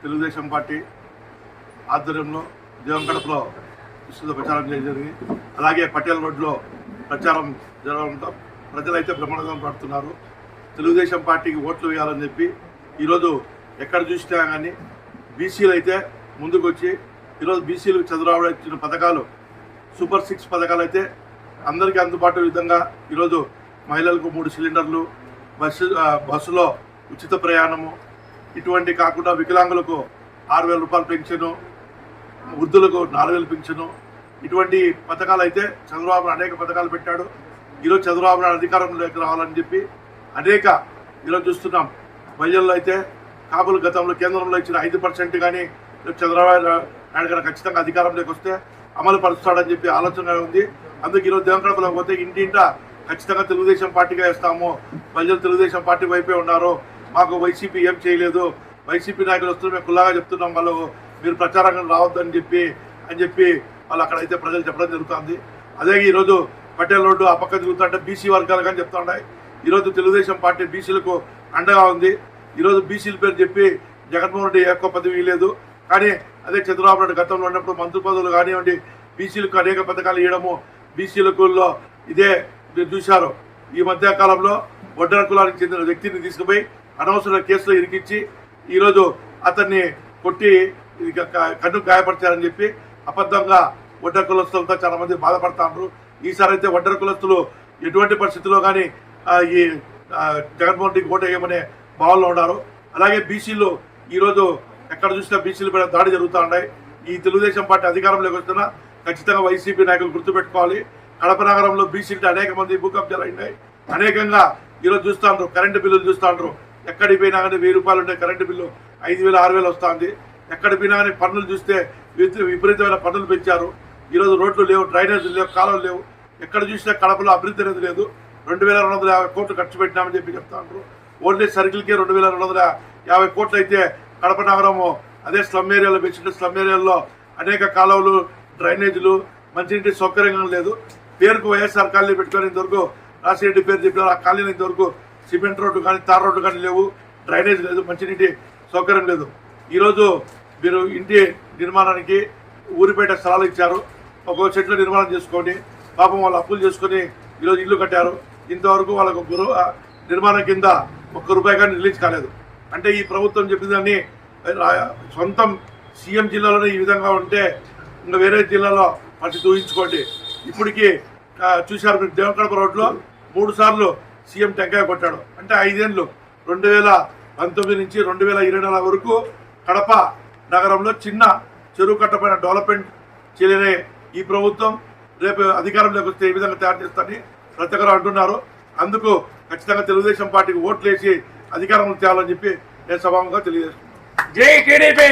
Telugu Desam party ఆధ్వర్యంలో దేవంగడపలో విస్తృత ప్రచారం జరిగింది. అలాగే పటేల్ రోడ్లో ప్రచారం జరగడంతో ప్రజలైతే బ్రహ్మాండంగా పడుతున్నారు. తెలుగుదేశం పార్టీకి ఓట్లు వేయాలని చెప్పి ఈరోజు ఎక్కడ చూసినా కానీ బీసీలు అయితే ముందుకు వచ్చి ఈరోజు బీసీలకు చంద్రబాబు ఇచ్చిన పథకాలు సూపర్ 6 పథకాలు అయితే అందరికీ అందుబాటు విధంగా ఈరోజు మహిళలకు 3 సిలిండర్లు, బస్సులో ఉచిత ప్రయాణము, ఇటువంటి కాకుండా వికలాంగులకు 6,000 రూపాయల పెన్షను, వృద్ధులకు 4,000 పెన్షను, ఇటువంటి పథకాలు అయితే చంద్రబాబు అనేక పథకాలు పెట్టాడు. ఈరోజు చంద్రబాబు నాయుడు అధికారంలోకి రావాలని చెప్పి అనేక ఈరోజు చూస్తున్నాం. మహిళల్లో అయితే కాపులు గతంలో కేంద్రంలో ఇచ్చిన 5% కానీ చంద్రబాబు నాయుడు గారు ఖచ్చితంగా అధికారంలోకి వస్తే అమలు పరుస్తాడని చెప్పి ఆలోచన ఉంది. అందుకే ఈరోజు దేవగడపలో పోతే ఇంటింట ఖచ్చితంగా తెలుగుదేశం పార్టీగా వేస్తాము, ప్రజలు తెలుగుదేశం పార్టీ వైపే ఉన్నారు, మాకు వైసీపీ ఏం చేయలేదు, వైసీపీ నాయకులు వస్తున్న మేము కుల్లాగా చెప్తున్నాం, వాళ్ళు మీరు ప్రచారంగా రావద్దని చెప్పి వాళ్ళు అక్కడైతే ప్రజలు చెప్పడం జరుగుతుంది. అదే ఈరోజు పటేల్ రోడ్డు ఆ పక్క తిరుగుతుంటే బీసీ వర్గాలు కానీ చెప్తున్నాయి. ఈరోజు తెలుగుదేశం పార్టీ బీసీలకు అండగా ఉంది. ఈరోజు బీసీల పేరు చెప్పి జగన్మోహన్ రెడ్డి ఎక్కువ పదవి లేదు, కానీ అదే చంద్రబాబు నాయుడు గతంలో ఉన్నప్పుడు మంత్రి పదవులు కానివ్వండి, బీసీలకు అనేక పథకాలు ఇవ్వడము, బీసీలకు ఇదే చూశారు. ఈ మధ్య కాలంలో వడ్డర కులానికి చెందిన వ్యక్తిని తీసుకుపోయి అనవసర కేసులో ఇరికించి ఈరోజు అతన్ని కొట్టి కన్ను గాయపరిచారని చెప్పి అబద్ధంగా వడ్డర కులస్తులతో చాలా మంది బాధపడుతున్నారు. ఈసారి అయితే వడ్డర కులస్తులు ఎటువంటి పరిస్థితుల్లో కానీ ఈ జగన్మోహన్ రెడ్డికి ఓటు వేయమనే భావనలో ఉన్నారు. అలాగే బీసీలు ఈరోజు ఎక్కడ చూసినా బీసీల పైన దాడి జరుగుతూ ఉన్నాయి. ఈ తెలుగుదేశం పార్టీ అధికారంలోకి వస్తున్నా ఖచ్చితంగా వైసీపీ నాయకులు గుర్తుపెట్టుకోవాలి. కడప నగరంలో బీసీలు అనేక మంది భూ కబ్జాలు అయినాయి. అనేకంగా ఈరోజు చూస్తాండ్రు, కరెంటు బిల్లులు చూస్తాండ్రు. ఎక్కడికి పోయినా కానీ 1000 రూపాయలు ఉంటే కరెంటు బిల్లు 5,000 6,000 వస్తుంది. ఎక్కడికి పోయినా కానీ పన్నులు చూస్తే విపరీతమైన పన్నులు పెంచారు. ఈరోజు రోడ్లు లేవు, డ్రైనేజీలు లేవు, కాలువలు లేవు. ఎక్కడ చూసినా కడపలో అభివృద్ధి అనేది లేదు. 2,250 కోట్లు ఖర్చు పెట్టినామని చెప్పి చెప్తాండ్రు. ఓన్లీ సర్కిల్కే 2,250 కోట్లు అయితే కడప నగరము అదే స్లమ్ ఏరియాలో పెంచుంటే స్లమ్ ఏరియాలో అనేక కాలువలు, డ్రైనేజీలు, మంచినీటి సౌకర్యంగా లేదు. పేరుకు వైఎస్ఆర్ కాలనీ పెట్టుకొని ఇంతవరకు రాసిరెడ్డి పేరు చెప్పారు. ఆ కాలనీ ఇంతవరకు సిమెంట్ రోడ్డు కానీ తార్ రోడ్డు కానీ లేవు, డ్రైనేజ్ లేదు, మంచినీటి సౌకర్యం లేదు. ఈరోజు మీరు ఇంటి నిర్మాణానికి ఊరిపేట స్థలాలు ఇచ్చారు. ఒక్కో చెట్లు నిర్మాణం చేసుకోండి, పాపం వాళ్ళు అప్పులు చేసుకొని ఈరోజు ఇల్లు కట్టారు. ఇంతవరకు వాళ్ళకు నిర్మాణం కింద ₹1 కానీ రిలీజ్ కాలేదు. అంటే ఈ ప్రభుత్వం చెప్పిన సొంతం సీఎం జిల్లాలోనే ఈ విధంగా ఉంటే ఇంకా వేరే జిల్లాలో పరిస్థితి ఊహించుకోండి. ఇప్పటికీ చూశారు మీరు దేవగడప రోడ్లో 3 సార్లు సీఎం టెంకాయ కొట్టాడు. అంటే 5 ఏళ్ళు 2019 నుంచి 2024 వరకు కడప నగరంలో చిన్న చెరువు కట్టపైన డెవలప్మెంట్ చేయలేని ఈ ప్రభుత్వం రేపు అధికారంలోకి వస్తే ఈ విధంగా తయారు చేస్తారని ప్రతి ఒక్కరు అంటున్నారు. అందుకు ఖచ్చితంగా తెలుగుదేశం పార్టీకి ఓట్లు వేసి అధికారంలో తేవాలని చెప్పి నేను సభాముగా తెలియజేస్తున్నాను. జై టీడీపీ.